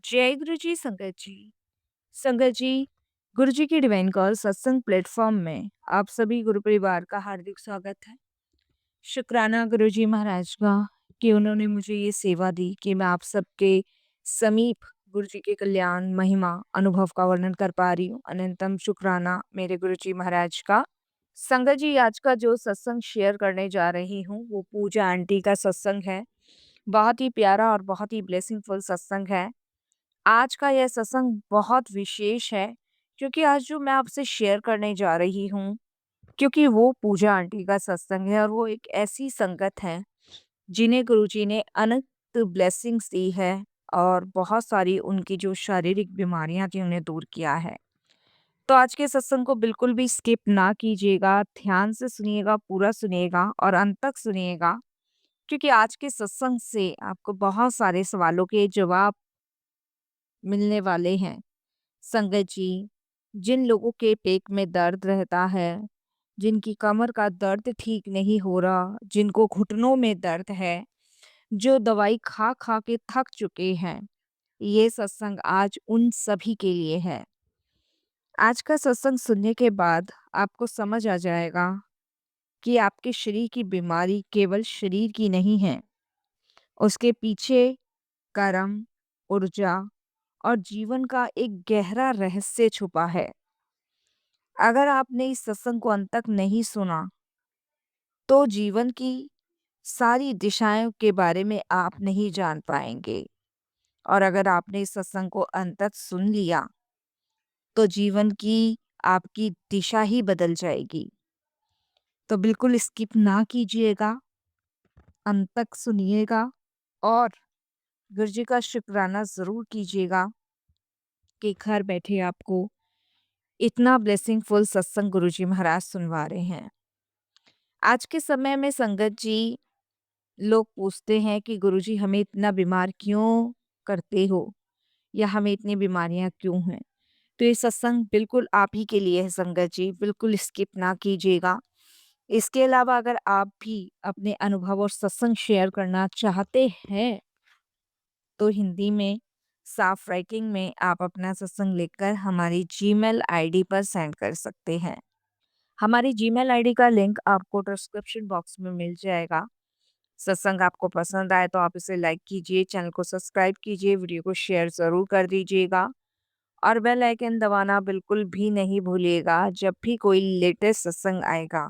जय गुरु जी संगत जी। संगत जी, गुरु जी की डिवाइन कॉल सत्संग प्लेटफॉर्म में आप सभी गुरु परिवार का हार्दिक स्वागत है। शुक्राना गुरु जी महाराज का कि उन्होंने मुझे ये सेवा दी कि मैं आप सबके समीप गुरु जी के कल्याण महिमा अनुभव का वर्णन कर पा रही हूँ। अनंतम शुक्राना मेरे गुरु जी महाराज का। संगत जी, आज का जो सत्संग शेयर करने जा रही हूँ वो पूजा आंटी का सत्संग है। बहुत ही प्यारा और बहुत ही ब्लेसिंगफुल सत्संग है। आज का यह सत्संग बहुत विशेष है क्योंकि आज जो मैं आपसे शेयर करने जा रही हूँ, क्योंकि वो पूजा आंटी का सत्संग है और वो एक ऐसी संगत है जिन्हें गुरुजी ने अनंत ब्लेसिंग्स दी है और बहुत सारी उनकी जो शारीरिक बीमारियां थी उन्हें दूर किया है। तो आज के सत्संग को बिल्कुल भी स्किप ना कीजिएगा, ध्यान से सुनिएगा, पूरा सुनिएगा और अंत तक सुनिएगा, क्योंकि आज के सत्संग से आपको बहुत सारे सवालों के जवाब मिलने वाले हैं। संगत जी, जिन लोगों के पेट में दर्द रहता है, जिनकी कमर का दर्द ठीक नहीं हो रहा, जिनको घुटनों में दर्द है, जो दवाई खा खा के थक चुके हैं, ये सत्संग आज उन सभी के लिए है। आज का सत्संग सुनने के बाद आपको समझ आ जाएगा कि आपके शरीर की बीमारी केवल शरीर की नहीं है, उसके पीछे कर्म, ऊर्जा और जीवन का एक गहरा रहस्य छुपा है। अगर आपने इस सत्संग को अंत तक नहीं सुना, तो जीवन की सारी दिशाओं के बारे में आप नहीं जान पाएंगे। और अगर आपने इस सत्संग को अंत तक सुन लिया, तो जीवन की आपकी दिशा ही बदल जाएगी। तो बिल्कुल स्किप ना कीजिएगा, अंत तक सुनिएगा और गुरुजी का शुक्राना ज़रूर कीजिएगा कि घर बैठे आपको इतना ब्लेसिंगफुल सत्संग गुरुजी महाराज सुनवा रहे हैं। आज के समय में संगत जी, लोग पूछते हैं कि गुरुजी हमें इतना बीमार क्यों करते हो या हमें इतनी बीमारियां क्यों हैं। तो ये सत्संग बिल्कुल आप ही के लिए है संगत जी, बिल्कुल स्किप ना कीजिएगा। इसके अलावा अगर आप भी अपने अनुभव और सत्संग शेयर करना चाहते हैं, तो हिंदी में साफ राइटिंग में आप अपना सत्संग लिखकर हमारी जीमेल आईडी पर सेंड कर सकते हैं। हमारी जीमेल आईडी का लिंक आपको डिस्क्रिप्शन बॉक्स में मिल जाएगा। सत्संग आपको पसंद आए तो आप इसे लाइक कीजिए, चैनल को सब्सक्राइब कीजिए, वीडियो को शेयर ज़रूर कर दीजिएगा और बेल आइकन दबाना बिल्कुल भी नहीं भूलिएगा। जब भी कोई लेटेस्ट सत्संग आएगा,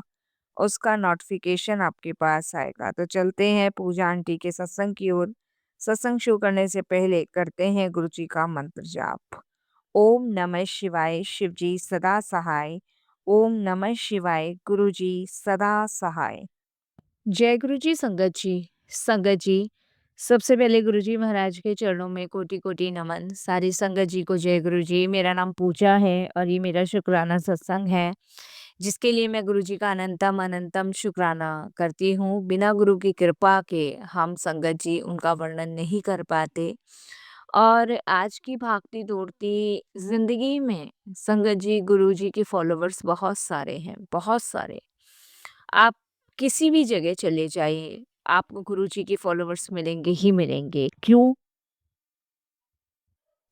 उसका नोटिफिकेशन आपके पास आएगा। तो चलते हैं पूजा आंटी के सत्संग की ओर। सत्संग शुरू करने से पहले करते हैं गुरु जी का मंत्र जाप। ओम नमः शिवाय, शिव जी सदा सहाय। ओम नमः शिवाय, गुरु जी सदा सहाय। जय गुरु जी संगत जी। संगत जी, सबसे पहले गुरु जी महाराज के चरणों में कोटि कोटि नमन। सारी संगत जी को जय गुरु जी। मेरा नाम पूजा है और ये मेरा शुक्राना सत्संग है, जिसके लिए मैं गुरु जी का अनंतम अनंतम शुक्राना करती हूँ। बिना गुरु की कृपा के हम संगत जी उनका वर्णन नहीं कर पाते। और आज की भागती दौड़ती जिंदगी में संगत जी, गुरु जी के फॉलोवर्स बहुत सारे हैं, बहुत सारे। आप किसी भी जगह चले जाइए, आपको गुरुजी के फॉलोवर्स मिलेंगे ही मिलेंगे। क्यों?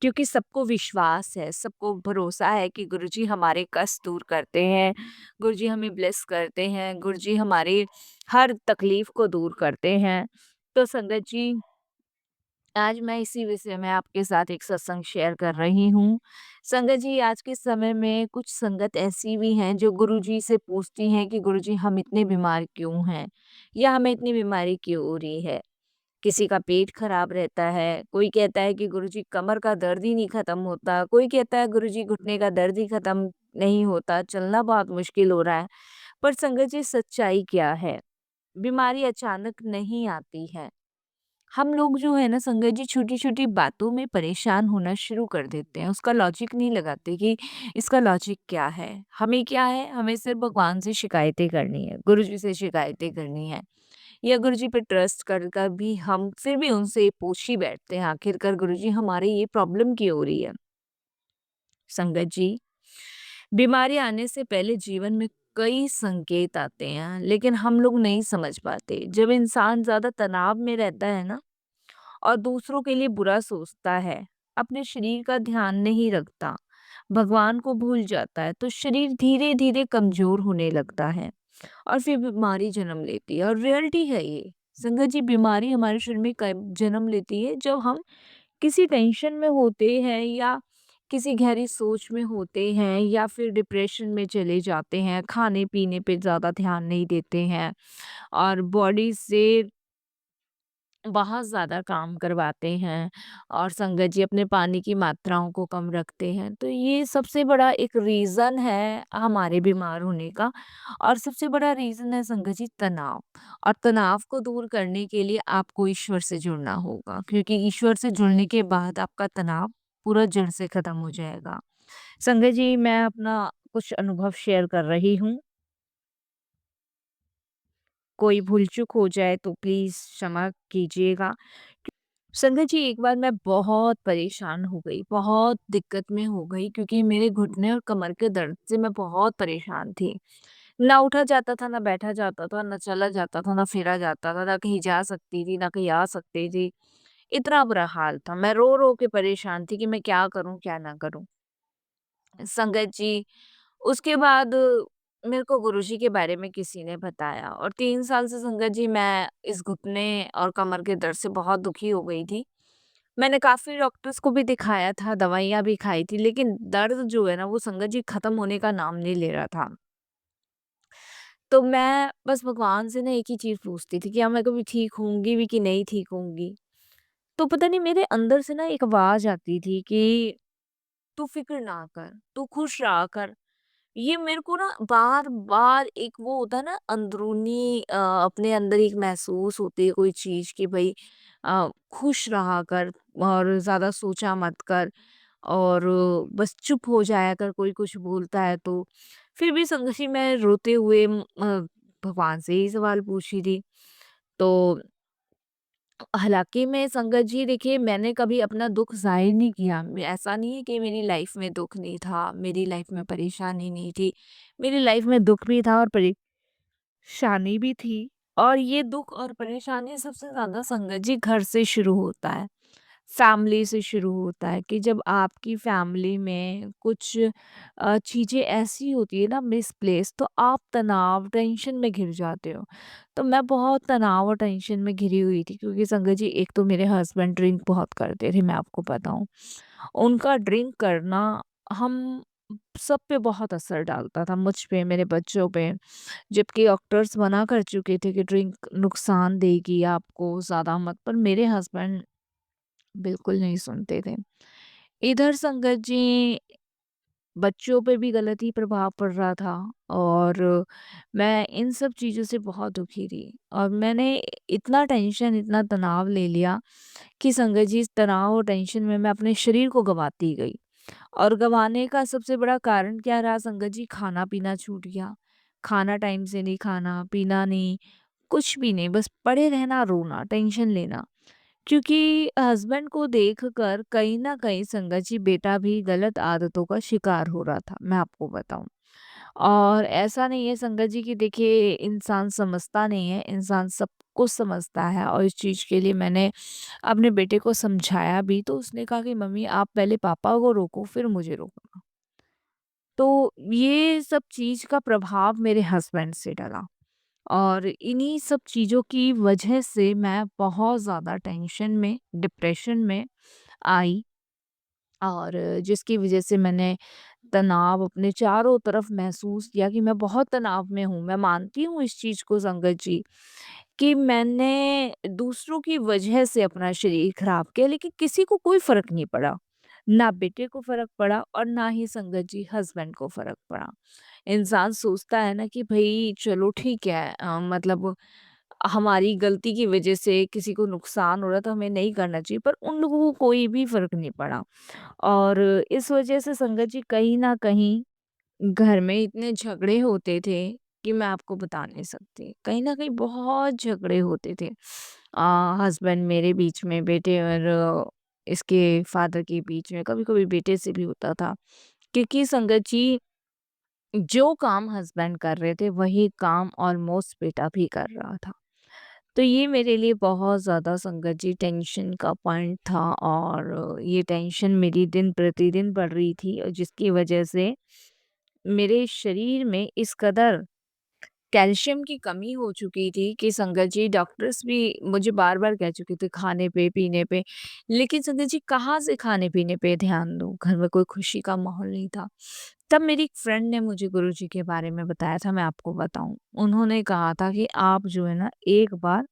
क्योंकि सबको विश्वास है, सबको भरोसा है कि गुरुजी हमारे कष्ट दूर करते हैं, गुरुजी हमें ब्लेस करते हैं, गुरुजी हमारी हर तकलीफ को दूर करते हैं। तो संगत जी, आज मैं इसी विषय में आपके साथ एक सत्संग शेयर कर रही हूँ। संगत जी, आज के समय में कुछ संगत ऐसी भी हैं जो गुरुजी से पूछती हैं कि गुरुजी हम इतने बीमार क्यों हैं? या हमें इतनी बीमारी क्यों हो रही है? किसी का पेट खराब रहता है, कोई कहता है कि गुरुजी कमर का दर्द ही नहीं खत्म होता, कोई कहता है गुरुजी घुटने का दर्द ही खत्म नहीं होता, चलना बहुत मुश्किल हो रहा है। पर संगत जी, सच्चाई क्या है? बीमारी अचानक नहीं आती है। हम लोग जो है ना संगत जी, छोटी-छोटी बातों में परेशान होना शुरू कर देते हैं। उसका लॉजिक नहीं लगाते कि इसका लॉजिक क्या है? हमें क्या है? हमें सिर्फ़ भगवान से शिकायतें करनी है, गुरुजी से शिकायतें करनी है या गुरुजी पे ट्रस्ट कर कर भी हम फिर भी उनसे पूछ ही बैठते हैं आखिरकार गुरुजी हमारी ये प्रॉब्लम क्यों हो रही है? संगत जी, बीमारी आने से पहले जीवन में कई संकेत आते हैं, लेकिन हम लोग नहीं समझ पाते। जब इंसान ज़्यादा तनाव में रहता है ना और दूसरों के लिए बुरा सोचता है, अपने शरीर का ध्यान नहीं रखता, भगवान को भूल जाता है, तो शरीर धीरे-धीरे कमज़ोर होने लगता है और फिर बीमारी जन्म लेती है और रियलिटी है ये। संगत जी, बीमारी हमारे शरीर में कब जन्म लेती है? जब हम किसी टेंशन में होते हैं या किसी गहरी सोच में होते हैं या फिर डिप्रेशन में चले जाते हैं, खाने-पीने पे ज़्यादा ध्यान नहीं देते हैं और बॉडी से बहुत ज़्यादा काम करवाते हैं और संगत जी अपने पानी की मात्राओं को कम रखते हैं। तो ये सबसे बड़ा एक रीज़न है हमारे बीमार होने का और सबसे बड़ा रीज़न है संगत जी तनाव। और तनाव को दूर करने के लिए आपको ईश्वर से जुड़ना होगा, क्योंकि ईश्वर से जुड़ने के बाद आपका तनाव पूरा जड़ से खत्म हो जाएगा। संगत जी, मैं अपना कुछ अनुभव शेयर कर रही हूँ। कोई भूल-चूक हो जाए तो प्लीज़ क्षमा कीजिएगा। संगत जी, एक बार मैं बहुत परेशान हो गई, बहुत दिक्कत में हो गई, क्योंकि मेरे घुटने और कमर के दर्द से मैं बहुत परेशान थी। ना उठा जाता था, ना बैठा जाता था, ना चला जाता था, ना फिरा जाता था, ना कहीं जा सकती थी, ना कहीं आ सकती थी। इतना बुरा हाल था। मैं रो-रो के परेशान थी कि मैं क्या करूँ, क्या ना करूँ? संगत जी, उसके बाद मेरे को गुरुजी के बारे में किसी ने बताया और 3 साल से संगत जी मैं इस घुटने और कमर के दर्द से बहुत दुखी हो गई थी। मैंने काफ़ी डॉक्टर्स को भी दिखाया था, दवाइयाँ भी खाई थी, लेकिन दर्द जो है ना वो संगत जी खत्म होने का नाम नहीं ले रहा था। तो मैं बस भगवान से ना एक ही चीज़ पूछती थी कि क्या मैं कभी ठीक होंगी भी कि नहीं ठीक होंगी? तो पता नहीं मेरे अंदर से ना एक आवाज़ आती थी कि तू फ़िक्र ना कर, तू खुश रहा कर। ये मेरे को ना बार-बार एक वो होता है ना अंदरूनी अपने अंदर एक महसूस होती है कोई चीज़ कि भई खुश रहा कर और ज़्यादा सोचा मत कर और बस चुप हो जाया कर कोई कुछ बोलता है तो। फिर भी संगत जी मैं रोते हुए भगवान से ही सवाल पूछी थी। तो हालाँकि मैं संगत जी देखिए मैंने कभी अपना दुःख ज़ाहिर नहीं किया। ऐसा नहीं है कि मेरी लाइफ़ में दुःख नहीं था, मेरी लाइफ़ में परेशानी नहीं थी। मेरी लाइफ़ में दुःख भी था और परेशानी भी थी। और ये दुःख और परेशानी सबसे ज़्यादा संगत जी घर से शुरू होता है। फैमिली से शुरू होता है कि जब आपकी फैमिली में कुछ चीज़ें ऐसी होती है ना मिसप्लेस, तो आप तनाव टेंशन में घिर जाते हो। तो मैं बहुत तनाव और टेंशन में घिरी हुई थी, क्योंकि संगत जी एक तो मेरे हस्बैंड ड्रिंक बहुत करते थे, मैं आपको बताऊं। उनका ड्रिंक करना हम सब पे बहुत असर डालता था, मुझ पे, मेरे बच्चों पे। जबकि डॉक्टर्स मना कर चुके थे कि ड्रिंक नुकसान देगी आपको, ज़्यादा मत, पर मेरे हस्बैंड बिल्कुल नहीं सुनते थे। इधर संगत जी बच्चों पे भी गलत ही प्रभाव पड़ रहा था और मैं इन सब चीज़ों से बहुत दुखी थी और मैंने इतना टेंशन, इतना तनाव ले लिया कि संगत जी इस तनाव और टेंशन में मैं अपने शरीर को गँवाती गई। और गँवाने का सबसे बड़ा कारण क्या रहा संगत जी? खाना-पीना छूट गया। खाना टाइम से नहीं खाना, पीना नहीं, कुछ भी नहीं, बस पड़े रहना, रोना, टेंशन लेना। क्योंकि हस्बैंड को देखकर कहीं न कहीं संगत जी बेटा भी गलत आदतों का शिकार हो रहा था, मैं आपको बताऊँ। और ऐसा नहीं है संगत जी कि देखिए इंसान समझता नहीं है, इंसान सब कुछ समझता है और इस चीज़ के लिए मैंने अपने बेटे को समझाया भी, तो उसने कहा कि मम्मी आप पहले पापा को रोको फिर मुझे रोकना। तो ये सब चीज़ का प्रभाव मेरे हस्बैंड से डला और इन्हीं सब चीज़ों की वजह से मैं बहुत ज़्यादा टेंशन में, डिप्रेशन में आई और जिसकी वजह से मैंने तनाव अपने चारों तरफ महसूस किया कि मैं बहुत तनाव में हूँ। मैं मानती हूँ इस चीज़ को संगत जी कि मैंने दूसरों की वजह से अपना शरीर खराब किया, लेकिन किसी को कोई फ़र्क नहीं पड़ा। ना बेटे को फ़र्क पड़ा और ना ही संगत जी हस्बैंड को फ़र्क पड़ा। इंसान सोचता है ना कि भई चलो ठीक है, मतलब हमारी गलती की वजह से किसी को नुकसान हो रहा है तो हमें नहीं करना चाहिए, पर उन लोगों को कोई भी फ़र्क नहीं पड़ा। और इस वजह से संगत जी कहीं न कहीं घर में इतने झगड़े होते थे कि मैं आपको बता नहीं सकती। कहीं न कहीं बहुत झगड़े होते थे। हस्बैंड मेरे बीच में, बेटे और इसके फादर के बीच में, कभी-कभी बेटे से भी होता था। क्योंकि संगत जी जो काम हस्बैंड कर रहे थे वही काम ऑलमोस्ट बेटा भी कर रहा था। तो ये मेरे लिए बहुत ज़्यादा संगत जी टेंशन का पॉइंट था, और ये टेंशन मेरी दिन प्रतिदिन बढ़ रही थी, और जिसकी वजह से मेरे शरीर में इस कदर कैल्शियम की कमी हो चुकी थी कि संगत जी डॉक्टर्स भी मुझे बार-बार कह चुके थे खाने पे, पीने पे। लेकिन संगत जी कहाँ से खाने-पीने पे ध्यान दूँ? घर में कोई खुशी का माहौल नहीं था। तब मेरी एक फ्रेंड ने मुझे गुरुजी के बारे में बताया था, मैं आपको बताऊँ। उन्होंने कहा था कि आप जो है ना एक बार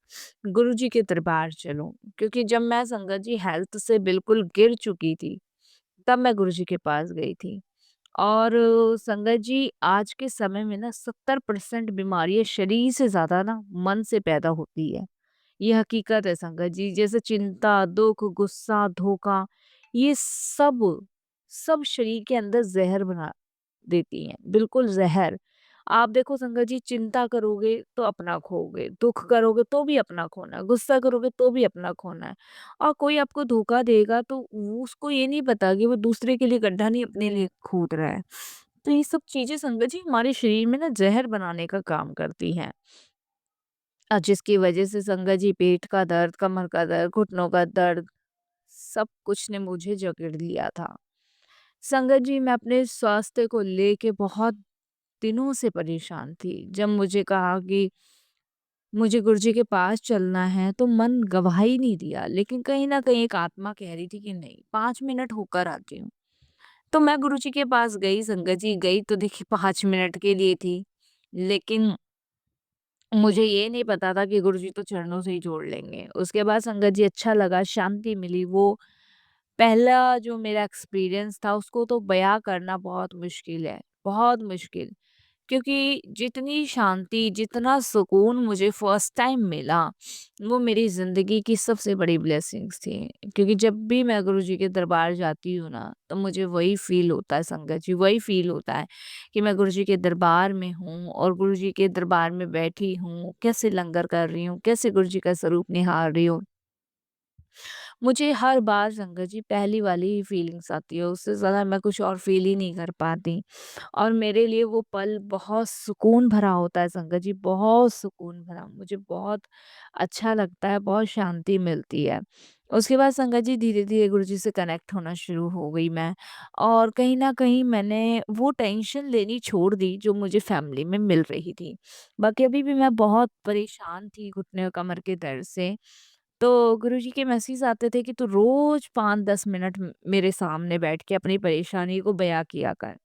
गुरुजी के दरबार चलो, क्योंकि जब मैं संगत जी हेल्थ से बिल्कुल गिर चुकी थी, तब मैं गुरुजी के पास गई थी। और संगत जी आज के समय में ना 70% बीमारियाँ शरीर से ज़्यादा ना मन से पैदा होती है। ये हकीकत है संगत जी। जैसे चिंता, दुःख, गुस्सा, धोखा, ये सब शरीर के अंदर ज़हर बना देती हैं, बिल्कुल ज़हर। आप देखो संगत जी, चिंता करोगे तो अपना खोओगे, दुःख करोगे तो भी अपना खोना है, गुस्सा करोगे तो भी अपना खोना है। और कोई आपको धोखा देगा तो वो उसको ये नहीं पता कि वो दूसरे के लिए गड्ढा नहीं अपने लिए खोद रहा है। तो ये सब चीज़ें संगत जी हमारे शरीर में ना ज़हर बनाने का काम करती हैं। जिसकी वजह से संगत जी पेट का दर्द, कमर का दर्द, घुटनों का दर्द, सब कुछ ने मुझे जकड़ लिया था। संगत जी मैं अपने स्वास्थ्य को लेके बहुत दिनों से परेशान थी। जब मुझे कहा कि मुझे गुरुजी के पास चलना है, तो मन गवाह ही नहीं दिया। लेकिन कहीं न कहीं एक आत्मा कह रही थी कि नहीं, 5 मिनट होकर आती हूँ। तो मैं गुरुजी के पास गई संगत जी, गई तो देखिए 5 मिनट के लिए थी। लेकिन मुझे ये नहीं पता था कि गुरुजी तो चरणों से ही जोड़ लेंगे। उसके बाद संगत जी अच्छा लगा, शांति मिली। वो पहला जो मेरा एक्सपीरियंस था उसको तो बयाँ करना बहुत मुश्किल है, बहुत मुश्किल। क्योंकि जितनी शांति, जितना सुकून मुझे फर्स्ट टाइम मिला, वो मेरी ज़िंदगी की सबसे बड़ी ब्लेसिंग्स थी। क्योंकि जब भी मैं गुरुजी के दरबार जाती हूँ ना, तो मुझे वही फ़ील होता है संगत जी, वही फ़ील होता है कि मैं गुरुजी के दरबार में हूँ और गुरुजी के दरबार में बैठी हूँ, कैसे लंगर कर रही हूँ, कैसे गुरुजी का स्वरूप निहार रही हूँ। मुझे हर बार संगत जी पहली वाली ही फीलिंग्स आती है, उससे ज़्यादा मैं कुछ और फ़ील ही नहीं कर पाती। और मेरे लिए वो पल बहुत सुकून भरा होता है संगत जी, बहुत सुकून भरा। मुझे बहुत अच्छा लगता है, बहुत शांति मिलती है। उसके बाद संगत जी धीरे-धीरे गुरुजी से कनेक्ट होना शुरू हो गई मैं, और कहीं न कहीं मैंने वो टेंशन लेनी छोड़ दी जो मुझे फैमिली में मिल रही थी। बाकी अभी भी मैं बहुत परेशान थी घुटने कमर के दर्द से। तो गुरुजी के मैसेज आते थे कि तू रोज 5-10 मिनट मेरे सामने बैठ के अपनी परेशानी को बयां किया कर।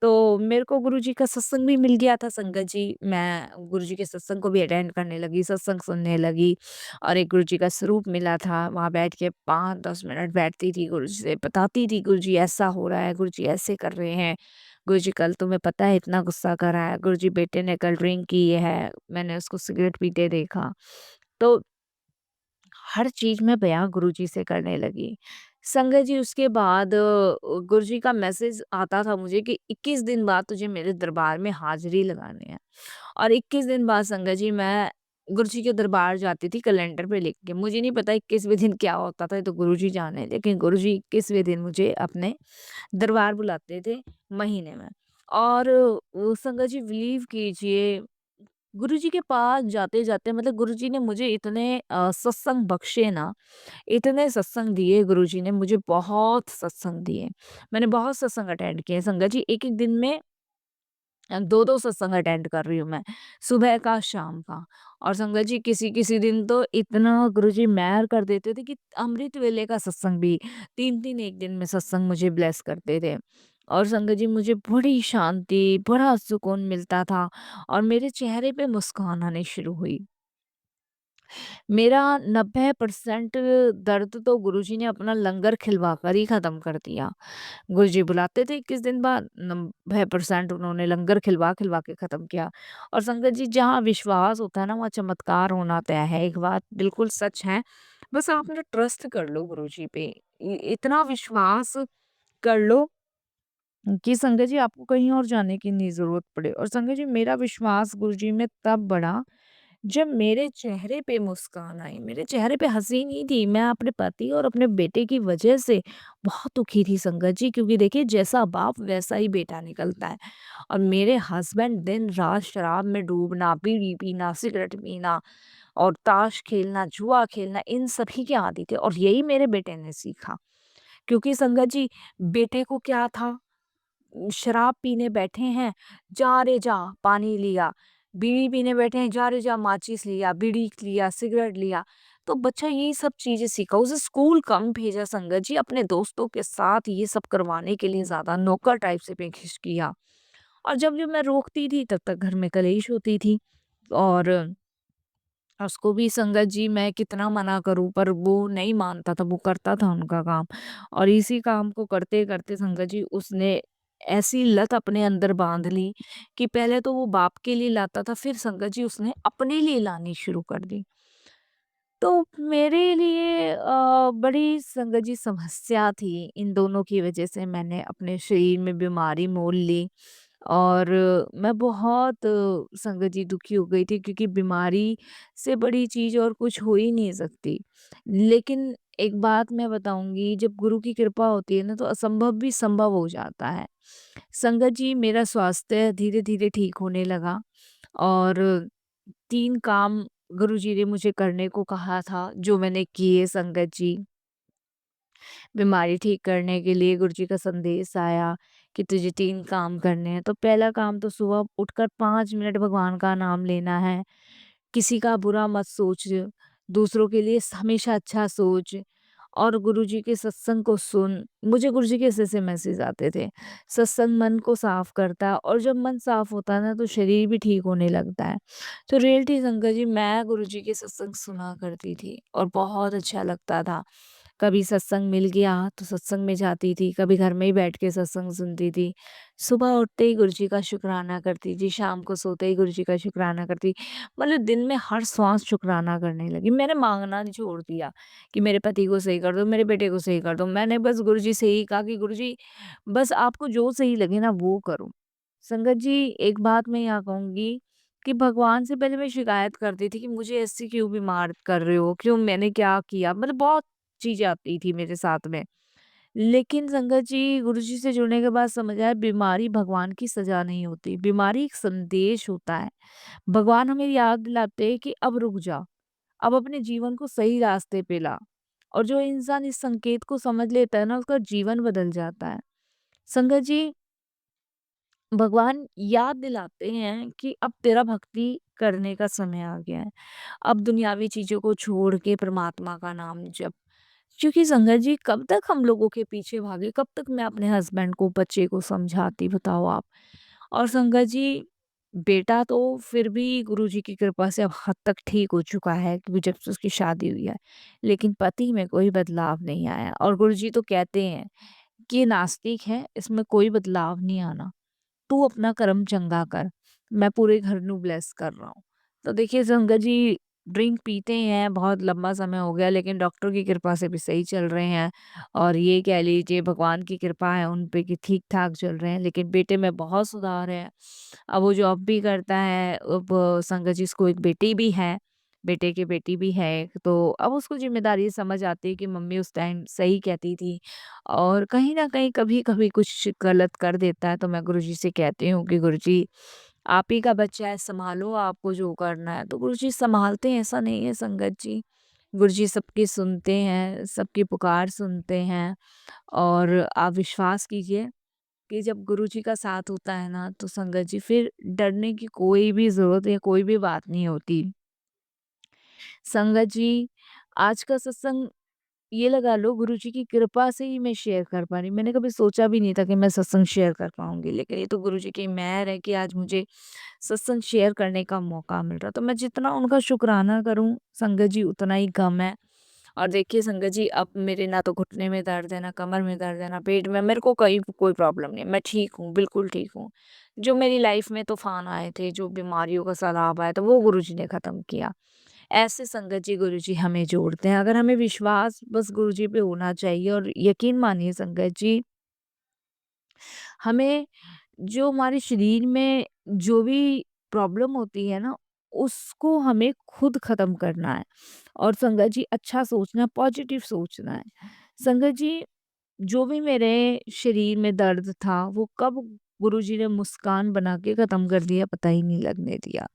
तो मेरे को गुरुजी का सत्संग भी मिल गया था संगत जी। मैं गुरुजी के सत्संग को भी अटेंड करने लगी, सत्संग सुनने लगी, और एक गुरुजी का स्वरूप मिला था। वहाँ बैठ के 5-10 मिनट बैठती थी, गुरुजी से बताती थी, गुरुजी ऐसा हो रहा है, गुरुजी ऐसे कर रहे हैं, गुरुजी कल तुम्हें पता है इतना गुस्सा करा है, गुरुजी बेटे ने कल ड्रिंक की है, मैंने उसको सिगरेट पीते देखा। तो हर चीज़ मैं बयाँ गुरुजी से करने लगी। संगत जी उसके बाद गुरुजी का मैसेज आता था मुझे कि 21 दिन बाद तुझे मेरे दरबार में हाज़िरी लगानी है। और 21 दिन बाद संगत जी मैं गुरुजी के दरबार जाती थी कैलेंडर पे लिख के। मुझे नहीं पता 21वें दिन क्या होता था, ये तो गुरुजी जाने। लेकिन गुरुजी 21वें दिन मुझे अपने दरबार बुलाते थे महीने में। और संगत जी बिलीव कीजिए, गुरुजी के पास जाते-जाते मतलब गुरुजी ने मुझे इतने सत्संग बख्शे ना, इतने सत्संग दिए गुरुजी ने मुझे, बहुत सत्संग दिए। मैंने बहुत सत्संग अटेंड किए संगत जी, एक-एक दिन में 2-2 सत्संग अटेंड कर रही हूँ मैं, सुबह का, शाम का। और संगत जी किसी-किसी दिन तो इतना गुरुजी मेहर कर देते थे कि अमृत वेले का सत्संग भी 3-3 एक दिन में सत्संग मुझे ब्लेस करते थे। और संगत जी मुझे बड़ी शांति, बड़ा सुकून मिलता था, और मेरे चेहरे पे मुस्कान आनी शुरू हुई। मेरा 90% दर्द तो गुरुजी ने अपना लंगर खिलवा कर ही ख़त्म कर दिया। गुरुजी बुलाते थे 21 दिन बाद, 90% उन्होंने लंगर खिलवा-खिलवा के ख़त्म किया। और संगत जी जहाँ विश्वास होता है ना, वहाँ चमत्कार होना तय है। एक बात बिल्कुल सच है, बस आप ना ट्रस्ट कर लो गुरुजी पे। इतना विश्वास कर लो कि संगत जी आपको कहीं और जाने की नहीं ज़रूरत पड़े। और संगत जी मेरा विश्वास गुरुजी में तब बढ़ा जब मेरे चेहरे पे मुस्कान आई। मेरे चेहरे पे हँसी नहीं थी। मैं अपने पति और अपने बेटे की वजह से बहुत दुखी थी संगत जी, क्योंकि देखिए जैसा बाप वैसा ही बेटा निकलता है। और मेरे हस्बैंड दिन-रात शराब में डूबना, बीड़ी पीना, सिगरेट पीना, और ताश खेलना, जुआ खेलना, इन सभी के आदी थे और यही मेरे बेटे ने सीखा। क्योंकि संगत जी, बेटे को क्या था, शराब पीने बैठे हैं, जा रे जा पानी लिया, बीड़ी पीने बैठे हैं, जा रे जा माचिस लिया, बीड़ी लिया, सिगरेट लिया। तो बच्चा यही सब चीज़ें सीखा, उसे स्कूल कम भेजा संगत जी, अपने दोस्तों के साथ ये सब करवाने के लिए ज़्यादा नौकर टाइप से पेश किया। और जब-जब मैं रोकती थी तब तक घर में कलेश होती थी और उसको भी संगत जी मैं कितना मना करूँ पर वो नहीं मानता था, वो करता था उनका काम। और इसी काम को करते-करते संगत जी उसने ऐसी लत अपने अंदर बाँध ली कि पहले तो वो बाप के लिए लाता था, फिर संगत जी उसने अपने लिए लानी शुरू कर दी। तो मेरे लिए बड़ी संगत जी समस्या थी, इन दोनों की वजह से मैंने अपने शरीर में बीमारी मोल ली और मैं बहुत संगत जी दुखी हो गई थी क्योंकि बीमारी से बड़ी चीज़ और कुछ हो ही नहीं सकती। लेकिन एक बात मैं बताऊँगी, जब गुरु की कृपा होती है ना तो असंभव भी संभव हो जाता है। संगत जी मेरा स्वास्थ्य धीरे-धीरे ठीक होने लगा और 3 काम गुरुजी ने मुझे करने को कहा था, जो मैंने किए संगत जी। बीमारी ठीक करने के लिए गुरुजी का संदेश आया कि तुझे 3 काम करने हैं। तो पहला काम तो सुबह उठकर 5 मिनट भगवान का नाम लेना है। किसी का बुरा मत सोच, दूसरों के लिए हमेशा अच्छा सोच और गुरुजी के सत्संग को सुन। मुझे गुरुजी के ऐसे-ऐसे मैसेज आते थे। सत्संग मन को साफ करता है और जब मन साफ होता है ना तो शरीर भी ठीक होने लगता है। तो रियलिटी संगत जी मैं गुरुजी के सत्संग सुना करती थी और बहुत अच्छा लगता था। कभी सत्संग मिल गया तो सत्संग में जाती थी, कभी घर में ही बैठ के सत्संग सुनती थी। सुबह उठते ही गुरुजी का शुक्राना करती थी, शाम को सोते ही गुरुजी का शुक्राना करती। मतलब दिन में हर श्वास शुक्राना करने लगी। मैंने माँगना नहीं छोड़ दिया कि मेरे पति को सही कर दो, मेरे बेटे को सही कर दो। मैंने बस गुरुजी से ही कहा कि गुरुजी बस आपको जो सही लगे ना वो करो। संगत जी एक बात मैं यहाँ कहूँगी कि भगवान से पहले मैं शिकायत करती थी कि मुझे ऐसे क्यों बीमार कर रहे हो? क्यों मैंने क्या किया? मतलब बहुत चीज़ें आती थी मेरे साथ में। लेकिन संगत जी गुरुजी से जुड़ने के बाद समझ आया बीमारी भगवान की सज़ा नहीं होती, बीमारी एक संदेश होता है। भगवान हमें याद दिलाते हैं कि अब रुक जा, अब अपने जीवन को सही रास्ते पे ला। और जो इंसान इस संकेत को समझ लेता है ना उसका जीवन बदल जाता है। संगत जी भगवान याद दिलाते हैं कि अब तेरा भक्ति करने का समय आ गया है। अब दुनियावी चीज़ों को छोड़ के परमात्मा का नाम जप। क्योंकि संगत जी कब तक हम लोगों के पीछे भागे, कब तक मैं अपने हस्बैंड को, बच्चे को समझाती बताओ आप। और संगत जी बेटा तो फिर भी गुरुजी की कृपा से अब हद तक ठीक हो चुका है क्योंकि जब से उसकी शादी हुई है। लेकिन पति में कोई बदलाव नहीं आया और गुरुजी तो कहते हैं कि ये नास्तिक है, इसमें कोई बदलाव नहीं आना। तू अपना कर्म चंगा कर, मैं पूरे घर नू ब्लेस कर रहा हूँ। तो देखिए संगत जी ड्रिंक पीते हैं, बहुत लंबा समय हो गया लेकिन डॉक्टर की कृपा से भी सही चल रहे हैं और ये कह लीजिए भगवान की कृपा है उन पे कि ठीक-ठाक चल रहे हैं। लेकिन बेटे में बहुत सुधार है। अब वो जॉब भी करता है, अब संगत जी उसको एक बेटी भी है, बेटे की बेटी भी है एक, तो अब उसको ज़िम्मेदारी समझ आती है कि मम्मी उस टाइम सही कहती थी। और कहीं न कहीं कभी-कभी कुछ गलत कर देता है तो मैं गुरुजी से कहती हूँ कि गुरुजी आप ही का बच्चा है, सँभालो आपको जो करना है। तो गुरुजी सँभालते हैं ऐसा नहीं है संगत जी। गुरुजी सबकी सुनते हैं, सबकी पुकार सुनते हैं और आप विश्वास कीजिए कि जब गुरुजी का साथ होता है ना तो संगत जी फिर डरने की कोई भी ज़रूरत या कोई भी बात नहीं होती। संगत जी आज का सत्संग ये लगा लो गुरुजी की कृपा से ही मैं शेयर कर पा रही हूँ। मैंने कभी सोचा भी नहीं था कि मैं सत्संग शेयर कर पाऊँगी, लेकिन ये तो गुरुजी की मेहर है कि आज मुझे सत्संग शेयर करने का मौका मिल रहा। तो मैं जितना उनका शुक्राना करूँ संगत जी उतना ही कम है। और देखिए संगत जी अब मेरे ना तो घुटने में दर्द है, ना कमर में दर्द है, ना पेट में, मेरे को कहीं कोई प्रॉब्लम नहीं है। मैं ठीक हूँ, बिल्कुल ठीक हूँ। जो मेरी लाइफ में तूफ़ान आए थे, जो बीमारियों का सैलाब आया था, वो गुरुजी ने ख़त्म किया। ऐसे संगत जी गुरुजी हमें जोड़ते हैं। अगर हमें विश्वास बस गुरुजी पे होना चाहिए और यकीन मानिए संगत जी, हमें जो हमारे शरीर में जो भी प्रॉब्लम होती है ना, उसको हमें खुद ख़त्म करना है और संगत जी अच्छा सोचना है, पॉजिटिव सोचना है। संगत जी जो भी मेरे शरीर में दर्द था, वो कब गुरुजी ने मुस्कान बना के ख़त्म कर दिया, पता ही नहीं लगने दिया।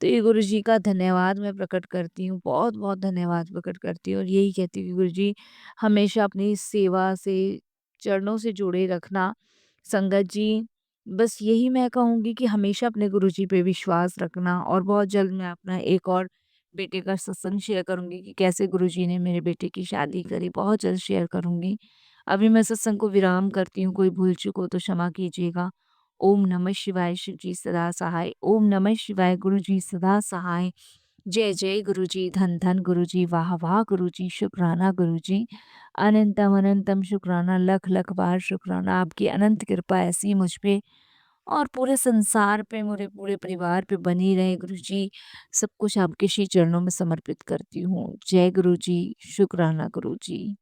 तो ये गुरुजी का धन्यवाद मैं प्रकट करती हूँ, बहुत-बहुत धन्यवाद प्रकट करती हूँ और यही कहती हूँ कि गुरुजी हमेशा अपनी सेवा से, चरणों से जोड़े रखना। संगत जी, बस यही मैं कहूँगी कि हमेशा अपने गुरुजी पे विश्वास रखना और बहुत जल्द मैं अपना एक और बेटे का सत्संग शेयर करूँगी कि कैसे गुरुजी ने मेरे बेटे की शादी करी, बहुत जल्द शेयर करूँगी। अभी मैं सत्संग को विराम करती हूँ, कोई भूल-चूक हो तो क्षमा कीजिएगा। ओम नमः शिवाय, शिव जी सदा सहाय। ओम नमः शिवाय, गुरु जी सदा सहाय। जय जय गुरु जी, धन धन गुरु जी, वाह वाह गुरु जी, शुक्राना गुरु जी। अनंतम अनंतम शुक्राना, लख लख बार शुक्राना। आपकी अनंत कृपा ऐसी मुझ पे और पूरे संसार पे, मेरे पूरे परिवार पे बनी रहे गुरु जी। सब कुछ आपके श्री चरणों में समर्पित करती हूँ। जय गुरु जी, शुक्राना गुरु जी।